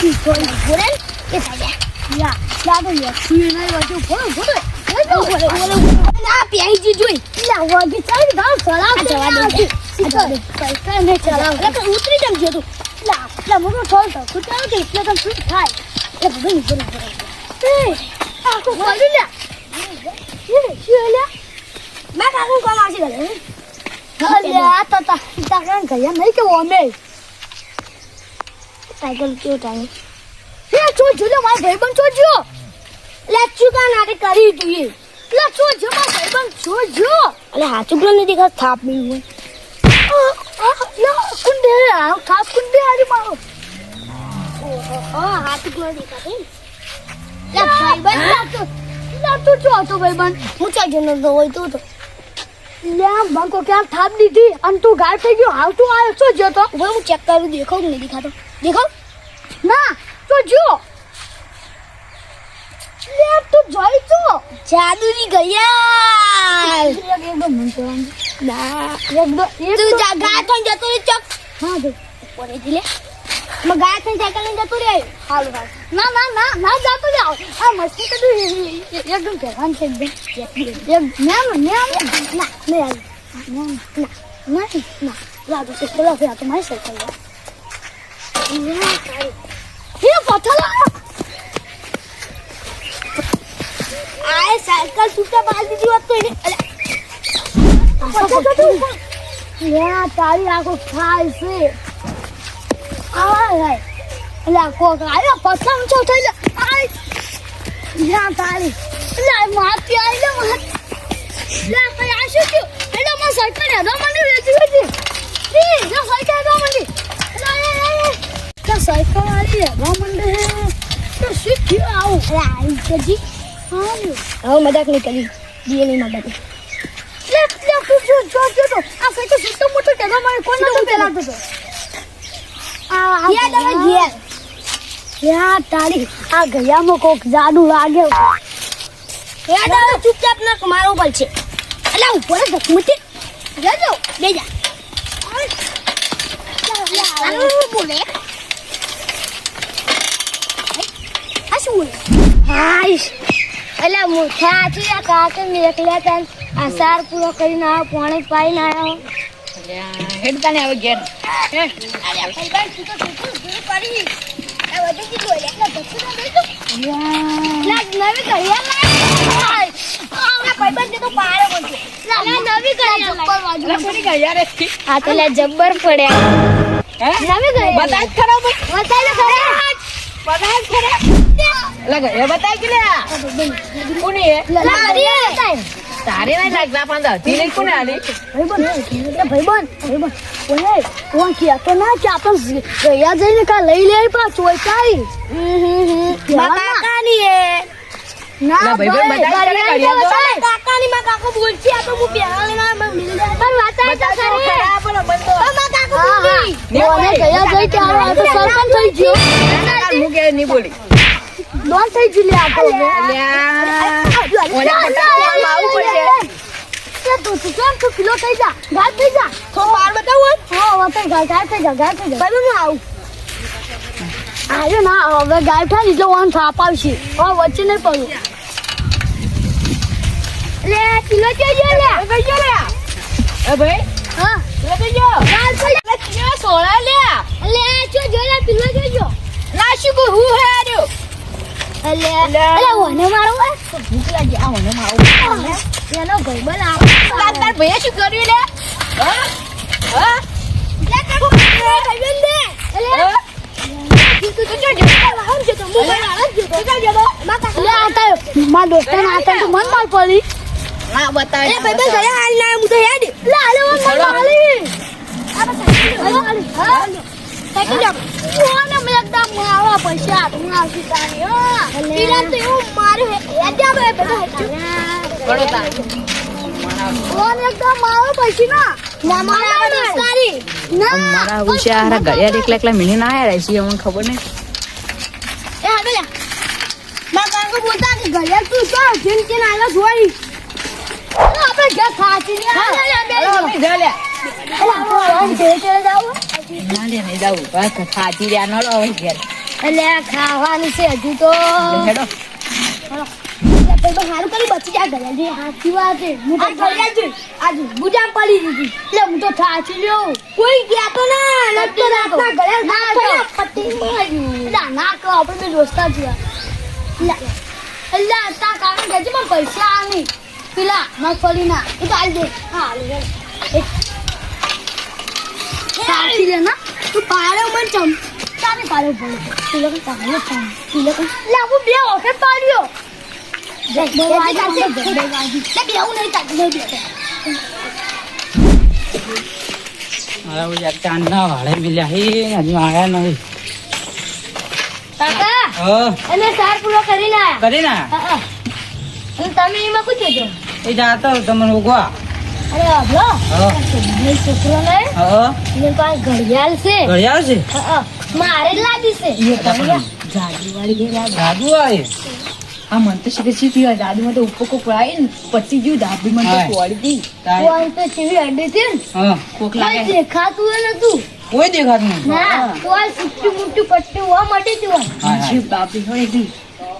બોલે કે સાજા યા યાદ હોય તું નહીં વાજો બોલો ના પેહી જોઈ લા વાગે ચાલ ગાવ ચલાવ જવા દે પૈસા ને ચલાવ એટલે ઉતરી જમ જો તું લા મોટો છોડ તો તું ચાલ કે એટલે તમ શું થાય એ બધું બોલ એ આ કો બોલી લે એ શેલા મે કાકુ કોણ આવશે ગલે અલે આ તો તા કાન ગયા નહીં કે ઓમે સાયકલ ક્યો ટાઈમ એ જો મારા ભાઈબંધ જોજો લે ચુકા નાટક કરી તું લે જો મારા ભાઈબંધ જો અલે હાચું બોલ ને દેખા થાપ મી યા કુંડે આ થાપ કુંડે આરી મારો હાચું બોલ દેખા લે ભાઈબંધ તું જો તો ભાઈબંધ હું ચા જનો તો હોય તો લે બંકો ક્યાં થાપ દીધી અને તું ગાયબ થઈ ગયો હાવ તું આયો છો જો તો હું ચેક કરું દેખો નહીં દેખાતો દેખો ના તો જો લે તું જોઈ તો જાદુની ગયા એકદમ મન ના એકદમ તું જગા તો જતો રે ચક હા દે પોરે દિલે મ ગયા થઈ સાયકલ લઈને જતો રે હાલ ના જાતો જાવ આ મસ્તી તો એકદમ કેવાન છે એકદમ ના લાગો તો પેલા ફેર તો મારી સાયકલ ये पथला आए साइकिल टूटा बाल दी बात तो या तारी आको खाई से आय ला को आया पथला ऊंचा उठा आय या तारी ला माती आई ला ला कई आशु क्यों एला मा साइकिल है ना मने वेची ए ला साइकिल है मने साइकिल वाली है मंडे है तो सीखी आओ आई जी हां मजाक नहीं करी दिए नहीं मजाक ले तू जो तो आ साइकिल सिस्टम मोटो टेगा मारे कोन तो पेला तो आ ये दवा दिए या तारी आ गया मो को जादू लागे ये दवा चुपचाप ना मारो बोल छे अला ऊपर धकमटी जाजो ले जा बोले હાઈશ એટલે મોઠા છે આ કાકે મેકલ્યા તન આસાર પૂરો કરીને આ પાણી પાઈને આયો હેડ કાને આવે ઘેર અરે ભાઈ તું તો પૂરું કરી એ વધુ કીધું એટલે બચ્ચું ના દેજો લાગ નવી ઘડિયાળ લાય આ ભાઈબંધ તો પાડે બોલશે લા નવી ઘડિયાળ લાય કોની ઘડિયાળ હતી આ તો લે જબ્બર પડ્યા હે નવી ઘડિયાળ બતાય ખરો બતાય બતાય ખરો લગ એ બતાય કે લે કોની હે બતાય તારે નહીં લાગતા પાંદા તીને કોને આલી ભાઈબંધ ઓય કોણ કિયા તો ના કે આપણ ગયા જઈને કા લઈ લે પા ચોઈતાઈ કાકાની હે ના ભાઈબંધ બતાય કાકાની માં કાકો બોલছি આ તો હું પહેલા લેવા મિલ જાય પણ વાતા તો કરે ખરાબ બંધો માં કાકો બોલી ઓને ગયા જઈ કે આ તો સરપંચ થઈ ગયો હું કે નહીં બોલી લોન થઈ ગઈ લે આ તો અલ્યા ઓને પટાવા આવું પડશે તું કિલો થઈ જા ગાય થઈ જા તો પાર બતાવું હા વાતે ગાય થઈ જા ભાઈ હું આવું આજે ના હવે ગાય થાય એટલે ઓન થાપ આવશે હવે વચ્ચે નહીં પડું લે કિલો જોઈએ લે ગયો લે એ ભાઈ હા લે ગયો ગાય થઈ લે ક્યાં સોળા લે લે જો જોલા કિલો જોજો નાશી કો હું હે આર્યો અલે ઓને મારો ભૂખ લાગી આ ઓને મારો એનો ભાઈબંધ તાર ભાઈએ શું કર્યું લે હા હા લે કાકો ભાઈબંધ દે અલે મારા દોસ્તાને આતા તો મન માર પડી હા બતાય એ ભાઈબંધ ગયા હાલ ના હું તો યાદ લે હાલે મન મારી આ બતા કોને મે એકદમ આવા પૈસા હું આવતી તારી હા ઈલા તો એવું મારે યાદ આવે બધા ગણો તા કોને એકદમ આવા પૈસા ના મારા દોસ્તારી ના મારા ઉશારા ઘડિયાળ એકલા એકલા મિની ના આયા છે મને ખબર નહીં એ હા બેલા માં કાકો બોલતા કે ઘડિયાળ તું તો જેન કે નાલા જોઈ આપણે ઘર ખાતી ને જા લે અલા કોણ દે કે જાવ ના લે નહીં જાવું બસ ખાતી રહ્યા ન રહો ઘેર એટલે આ ખાવાનું છે હજુ તો હેડો સારું કરી બચી જાય ઘરે હાથી વાત છે હું તો આજે બુજા પડી દીધી એટલે હું તો થાચી લ્યો કોઈ ગયા તો ના લગતો રાતના ઘરે ના પટ્ટી માર્યું ના કહો આપણે બે દોસ્તા છીએ એટલે તા કારણ કે પણ પૈસા આ નહીં પેલા મગફળી ના એ તો આલ દે હા થાચી લે ના તું પાડ્યો મને ચમ તારે પાડ્યો બોલો તું લોકો પાડ્યો ચમ તું લોકો લે હું બે વખત પાડ્યો મારા યાર ચાંદના વાળે મિલ્યા હે હજુ આયા નહીં કાકા હા અને સાર પૂરો કરીને આયા કરી ના હા તમે એમાં પૂછો છો એ જાતો તમને ઉગવા અરે અભલો હા એ છોકરો ને હા એને પાસે ઘડિયાળ છે ઘડિયાળ છે મારે જ લાગી છે જાદુ આવે આ મન તો શીખે છે કે દાદીમાં તો ઉપર કોક પડાય ને પછી ગયું દાદી મને તો તોડી દી કોણ તો ચીવી અડી છે ને હા કોક લાગે દેખાતું એ નતું કોઈ દેખાતું નહીં ના તો આ સુટ્ટી મુટ્ટી પટ્ટી હોવા માટે જ હોય બાપી હોય દી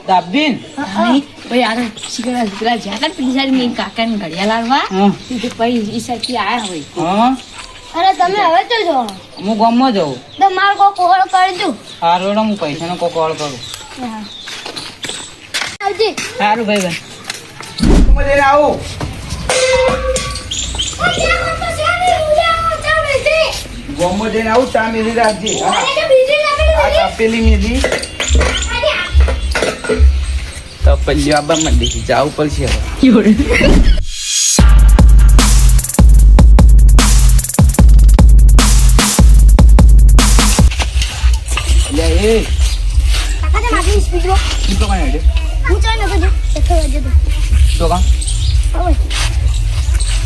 દાબીન નહીં ભાઈ આને શીખેલા પેલા જ્યાં પૈસા મેં કાકાને ઘડિયાળ લાવવા હા તે ભાઈ એ સાઈડથી આયા હોય હા અરે તમે હવે તો જો હું ગામમાં જાઉં તો માર કો કોળ કરજો હારું હું પૈસાનો કોક કોલ કરું આવજી સારું ભાઈ બન આવું ગોમો જઈને આવું ચા મેલી રાખજે આ પેલી મેલી તો પલ્લી આબા મંડી જવું પડશે હવે લે એ કાકા મારી સ્પીડ રો ઈ તો કાંઈ હેડે હું ચાલ ન કજો ચક્કર વાજે તો કાં ઓય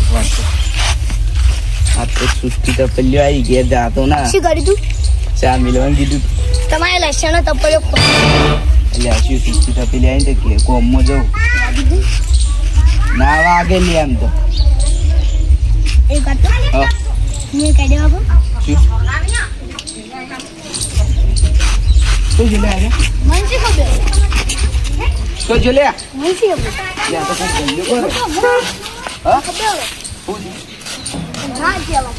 વાંચો આ તો સુસ્તી તો પલ્લી આવી ઘેર જાતો ના શું કરી તું ચા મિલવાનું કીધું તમારે લક્ષણ તપડ્યો એટલે આ શું સુસ્તી તો પેલી આવી ને કે ગોમમાં જવું ના વાગે લે એમ તો એ કરતો હા મેં કહી દેવા કો શું તો જલે આજે મનસી ખબર તો જલે મનસી ખબર યા તો કોઈ ગલ્યો કરે હા ખબર હું ના જેવા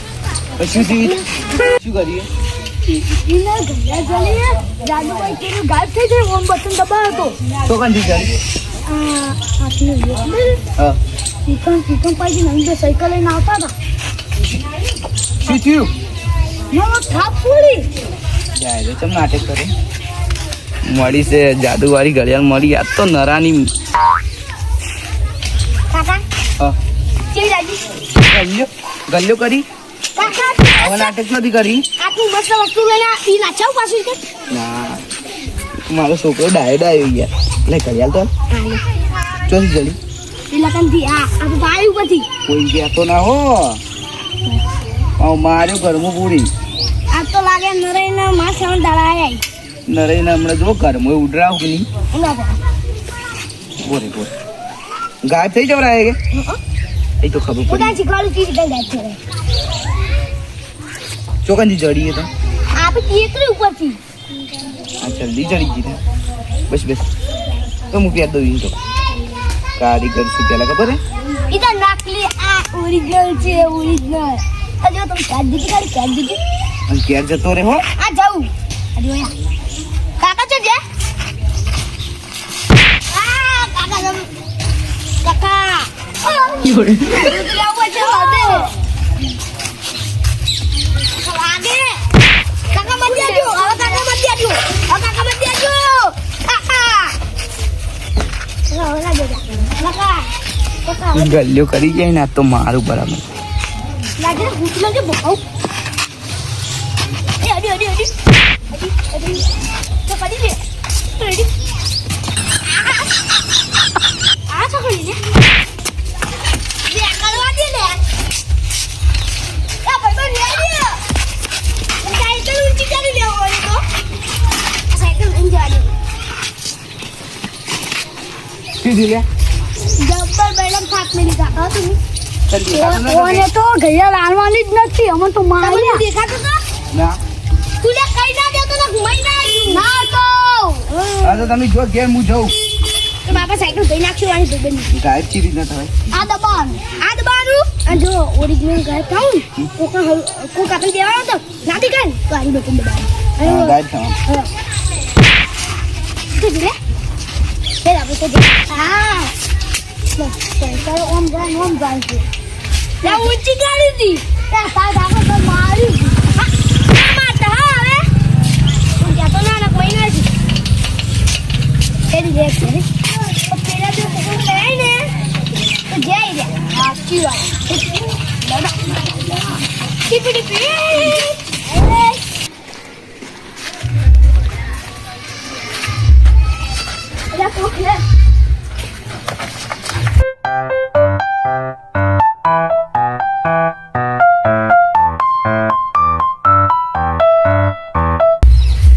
શું થયું શું કરીએ ઇના ઘડિયા જલી જાદુભાઈ કેનું ગાયબ થઈ જાય ઓમ બટન દબાવો તો કંથી કરી આપને હા ચિકન પાજી નહીં તો સાયકલ લઈને આવતા હતા શું થયું મારો થાપ ફૂલી જાય તો ચમ નાટક કરે મળી છે જાદુવાળી ઘડિયાળ મળી આ તો નરાની કાકા હા કેવી લાગી ગલ્યો કરી કાકા આવા નાટક નથી કરી આટલું મસ્ત વસ્તુ લઈને ઈ નાચાવ પાછું કે ના મારો છોકરો ડાયો ડાયો યાર લે ઘડિયાળ તો ચોથી જડી પેલા કંથી આ ભાઈ ઉપરથી કોઈ ગયા તો ના હો માર્યો ઘરમાં પૂરી આ તો લાગે નરેન માં સેવન દાડા આયા નરેને હમણાં જો ઘરમાં ઉડરાવ કે નહીં એના બોરે બોરે ગાયબ થઈ જવરાય કે એ તો ખબર ઉડા પડી શીખવાડું ચીજ કઈ જાય છે ચોકનથી જડીએ તો આપે કેટલી ઉપરથી આ જલ્દી જડી ગઈ બસ બસ તો હું પ્યાર દઉં તો કારીગર શું પેલા ખબર હે ઈ તો નકલી આ ઓરિજિનલ છે ઓરિજિનલ અજો તમે કાઢ દીધી અને ઘેર જતો રે હો આ જાઉં અરે ઓયા કાકા ચો જે આ કાકા જમ કાકા ઉતરાવો છે હવે લાગે કાકા મત દેજો હવે કાકા મત દેજો કાકા મત દેજો કાકા લાગે કાકા કાકા ગલ્યો કરી જાય ને આ તો મારું બરાબર લાગે ભૂખ લાગે બહુ એ અડી અડી અડી અડી તો પડી લે રેડી આ છોકરી ને બે કરવા દે ને આ ભાઈ લે લે સાયકલ ઊંચી કરી લેવો હોય તો સાયકલ લઈને જવાની કીધી લે જબ્બર બેડમ થાક મેલી કાકા তুমি જલ્દી ઓને તો ઘડિયાળ આલવાની જ નથી અમે તો માર્યા દેખાતું તો ના તું લે કઈ ના દેતો તો ઘુમાઈ ના તો હા તો તમે જો ઘેર હું જાઉં તો બાપા સાયકલ ધોઈ નાખશું આની ભાઈબંધ ગાયબ ચી રીતના થાય આ દબાવાનું અને જો ઓરિજિનલ ગાય થાઉં કોક આપણે દેવાનો તો નાથી કાન તો આની બટન દબાવવાનું હા ગાયબ થવા હા તો લે ફેર આપણે તો હા બસ સાયકલ ઓમ જાય છે લે ઊંચી ગાડી હતી ત્યાં સાહેબ તો મારી હા મારતા હા હવે હું ત્યાં તો નાનક મહિના છે એની દેખ છે પેલા જો કોણ જાય ને તો જાય રે હા કી વાત દાદા ટીપી લા કોક લે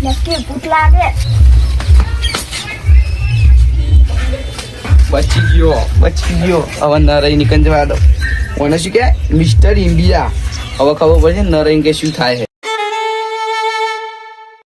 નક્કી ભૂખ લાગે બચી ગયો હવે નરાઈ નીકળ જવા દો મને શું કે મિસ્ટર ઇન્ડિયા હવે ખબર પડશે નરાઈ કે શું થાય છે